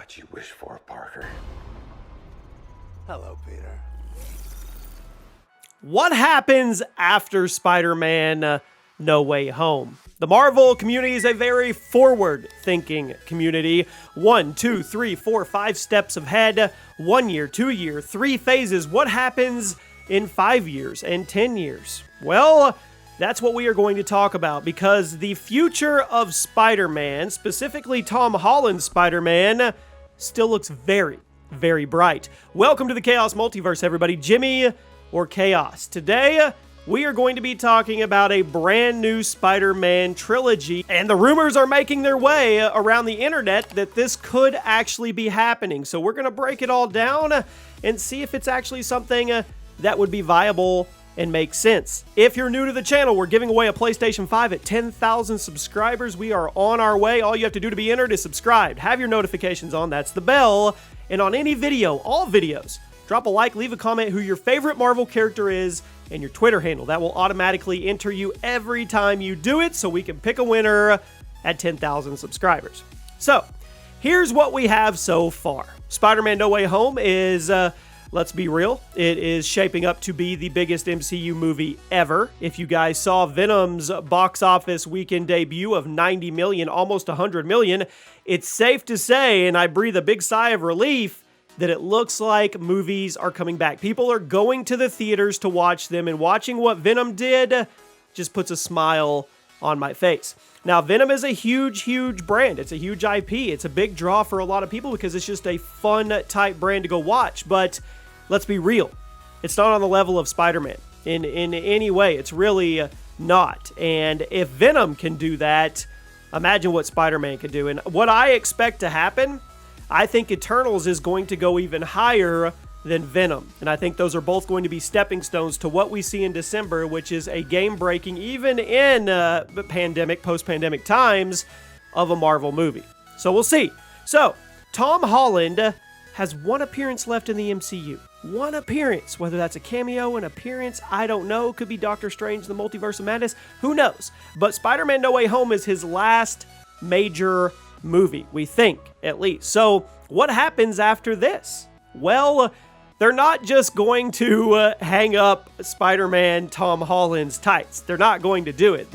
what you wish for, Parker. Hello, Peter. What happens after Spider-Man No Way Home? The Marvel community is a very forward-thinking community. 1, 2, 3, 4, 5 steps ahead. 1 year, 2 year, 3 phases. What happens in 5 years and 10 years? Well, that's what we are going to talk about, because the future of Spider-Man, specifically Tom Holland's Spider-Man, still looks very, very bright. Welcome to the Chaos Multiverse, everybody. Jimmy or Chaos. Today, we are going to be talking about a brand new Spider-Man trilogy, and the rumors are making their way around the internet that this could actually be happening. So we're going to break it all down and see if it's actually something that would be viable and make sense. If you're new to the channel, we're giving away a PlayStation 5 at 10,000 subscribers. We are on our way. All you have to do to be entered is subscribe. Have your notifications on. That's the bell. And on any video, all videos, drop a like, leave a comment who your favorite Marvel character is, and your Twitter handle. That will automatically enter you every time you do it, so we can pick a winner at 10,000 subscribers. So, here's what we have so far. Spider-Man No Way Home is, let's be real, it is shaping up to be the biggest MCU movie ever. If you guys saw Venom's box office weekend debut of 90 million, almost 100 million, it's safe to say, and I breathe a big sigh of relief, that it looks like movies are coming back. People are going to the theaters to watch them, and watching what Venom did just puts a smile on my face. Now, Venom is a huge, huge brand. It's a huge IP. It's a big draw for a lot of people because it's just a fun type brand to go watch. But let's be real. It's not on the level of Spider-Man in any way. It's really not. And if Venom can do that, imagine what Spider-Man can do. And what I expect to happen, I think Eternals is going to go even higher than Venom. And I think those are both going to be stepping stones to what we see in December, which is a game-breaking, even in post-pandemic times, of a Marvel movie. So we'll see. So, Tom Holland has one appearance left in the MCU. One appearance. Whether that's a cameo, an appearance, I don't know. Could be Doctor Strange, the Multiverse of Madness. Who knows? But Spider-Man No Way Home is his last major movie, we think, at least. So, what happens after this? Well, they're not just going to hang up Spider-Man Tom Holland's tights. They're not going to do it.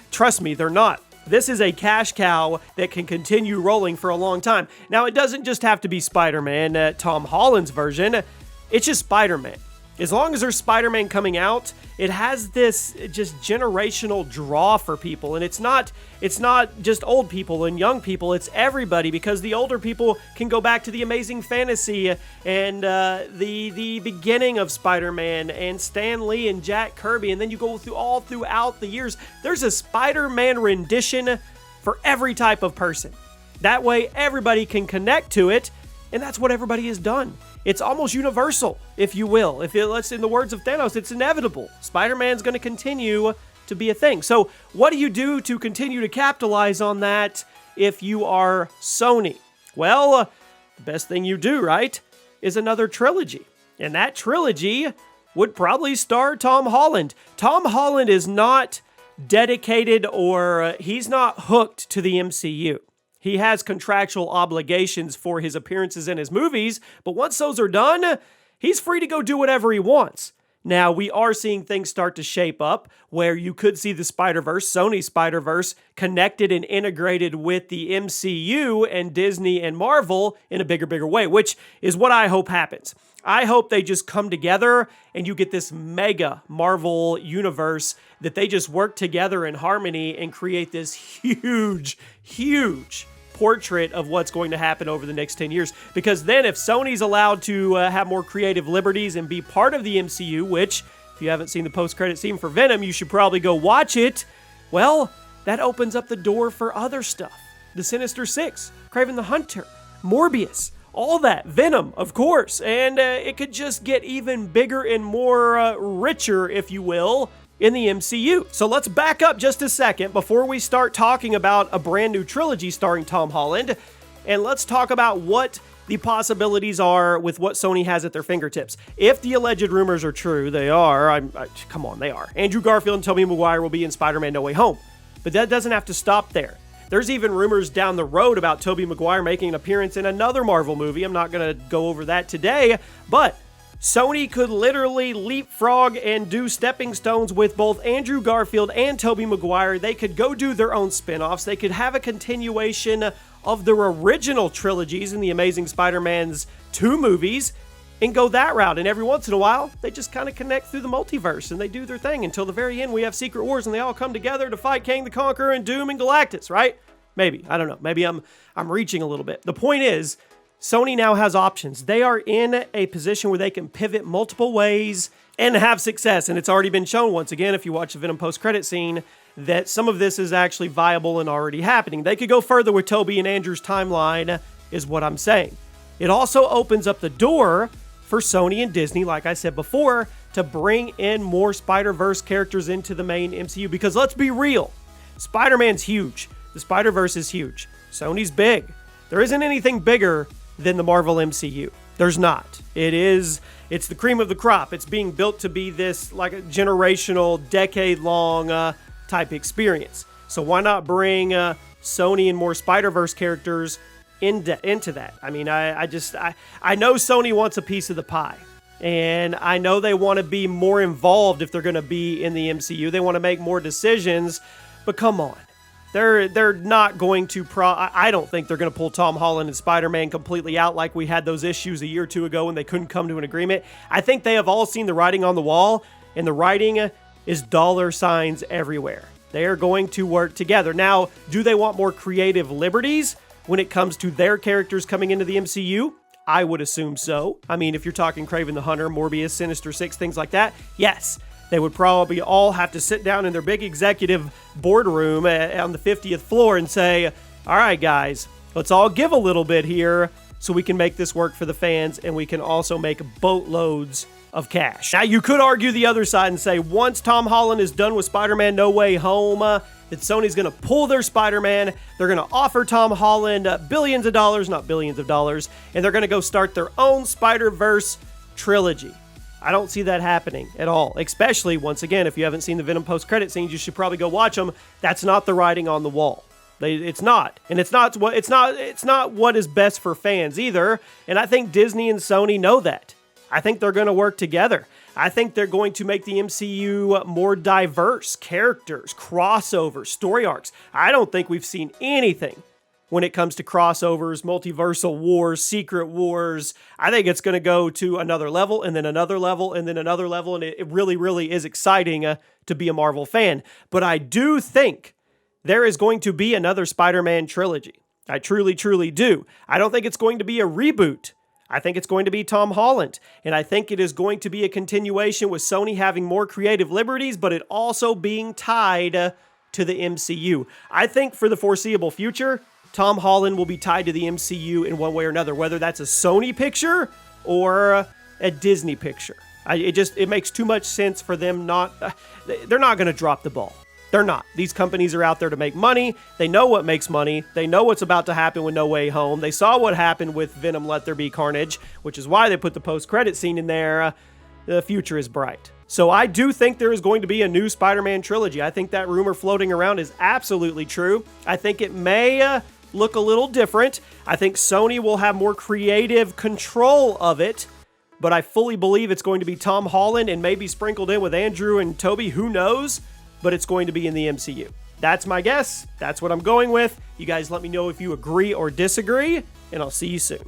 Trust me, they're not. This is a cash cow that can continue rolling for a long time. Now, it doesn't just have to be Spider-Man, Tom Holland's version. It's just Spider-Man. As long as there's Spider-Man coming out, it has this just generational draw for people. And it's not just old people and young people, it's everybody, because the older people can go back to the Amazing Fantasy and the beginning of Spider-Man and Stan Lee and Jack Kirby, and then you go throughout the years. There's a Spider-Man rendition for every type of person. That way everybody can connect to it, and that's what everybody has done. It's almost universal, if you will. Let's, in the words of Thanos, it's inevitable. Spider-Man's going to continue to be a thing. So what do you do to continue to capitalize on that if you are Sony? Well, the best thing you do, right, is another trilogy. And that trilogy would probably star Tom Holland. Tom Holland is not dedicated, or he's not hooked to the MCU. He has contractual obligations for his appearances in his movies, but once those are done, he's free to go do whatever he wants. Now, we are seeing things start to shape up where you could see the Spider-Verse, Sony Spider-Verse, connected and integrated with the MCU and Disney and Marvel in a bigger way, which is what I hope happens. I hope they just come together and you get this mega Marvel universe that they just work together in harmony and create this huge portrait of what's going to happen over the next 10 years. Because then if Sony's allowed to have more creative liberties and be part of the MCU, which, if you haven't seen the post-credit scene for Venom, you should probably go watch it, well, that opens up the door for other stuff. The Sinister Six, Kraven the Hunter, Morbius, all that. Venom, of course. And it could just get even bigger and more richer, if you will, in the MCU. So let's back up just a second before we start talking about a brand new trilogy starring Tom Holland, and let's talk about what the possibilities are with what Sony has at their fingertips. If the alleged rumors are true, they are. Come on, they are. Andrew Garfield and Tobey Maguire will be in Spider-Man No Way Home. But that doesn't have to stop there. There's even rumors down the road about Tobey Maguire making an appearance in another Marvel movie. I'm not going to go over that today, but Sony could literally leapfrog and do stepping stones with both Andrew Garfield and Tobey Maguire. They could go do their own spin-offs. They could have a continuation of their original trilogies in the Amazing Spider-Man's 2 movies and go that route. And every once in a while, they just kind of connect through the multiverse and they do their thing until the very end we have Secret Wars and they all come together to fight Kang the Conqueror and Doom and Galactus, right? Maybe. I don't know. Maybe I'm reaching a little bit. The point is, Sony now has options. They are in a position where they can pivot multiple ways and have success. And it's already been shown once again, if you watch the Venom post-credit scene, that some of this is actually viable and already happening. They could go further with Tobey and Andrew's timeline, is what I'm saying. It also opens up the door for Sony and Disney, like I said before, to bring in more Spider-Verse characters into the main MCU. Because let's be real, Spider-Man's huge. The Spider-Verse is huge. Sony's big. There isn't anything bigger than the Marvel MCU. There's not. It's the cream of the crop. It's being built to be this like a generational, decade-long type experience. So why not bring Sony and more Spider-Verse characters into that? I mean, I know Sony wants a piece of the pie. And I know they want to be more involved if they're going to be in the MCU. They want to make more decisions. But come on. They're not going to I don't think they're going to pull Tom Holland and Spider-Man completely out like we had those issues a year or two ago when they couldn't come to an agreement. I think they have all seen the writing on the wall, and the writing is dollar signs everywhere. They are going to work together. Now, do they want more creative liberties when it comes to their characters coming into the MCU? I would assume so. I mean, if you're talking Kraven the Hunter, Morbius, Sinister Six, things like that, yes. They would probably all have to sit down in their big executive boardroom on the 50th floor and say, all right, guys, let's all give a little bit here so we can make this work for the fans and we can also make boatloads of cash. Now, you could argue the other side and say once Tom Holland is done with Spider-Man No Way Home, that Sony's going to pull their Spider-Man, they're going to offer Tom Holland billions of dollars, not billions of dollars, and they're going to go start their own Spider-Verse trilogy. I don't see that happening at all, especially, once again, if you haven't seen the Venom post-credit scenes, you should probably go watch them. That's not the writing on the wall. It's not. And it's not what is best for fans either, and I think Disney and Sony know that. I think they're going to work together. I think they're going to make the MCU more diverse, characters, crossovers, story arcs. I don't think we've seen anything when it comes to crossovers, multiversal wars, secret wars. I think it's going to go to another level and then another level and then another level, and it really, really is exciting to be a Marvel fan. But I do think there is going to be another Spider-Man trilogy. I truly, truly do. I don't think it's going to be a reboot. I think it's going to be Tom Holland, and I think it is going to be a continuation with Sony having more creative liberties, but it also being tied to the MCU. I think for the foreseeable future, Tom Holland will be tied to the MCU in one way or another, whether that's a Sony picture or a Disney picture. It makes too much sense for them they're not going to drop the ball. They're not. These companies are out there to make money. They know what makes money. They know what's about to happen with No Way Home. They saw what happened with Venom Let There Be Carnage, which is why they put the post-credit scene in there. The future is bright. So I do think there is going to be a new Spider-Man trilogy. I think that rumor floating around is absolutely true. I think it may look a little different. I think Sony will have more creative control of it, but I fully believe it's going to be Tom Holland and maybe sprinkled in with Andrew and Tobey, who knows, but it's going to be in the MCU. That's my guess. That's what I'm going with. You guys let me know if you agree or disagree, and I'll see you soon.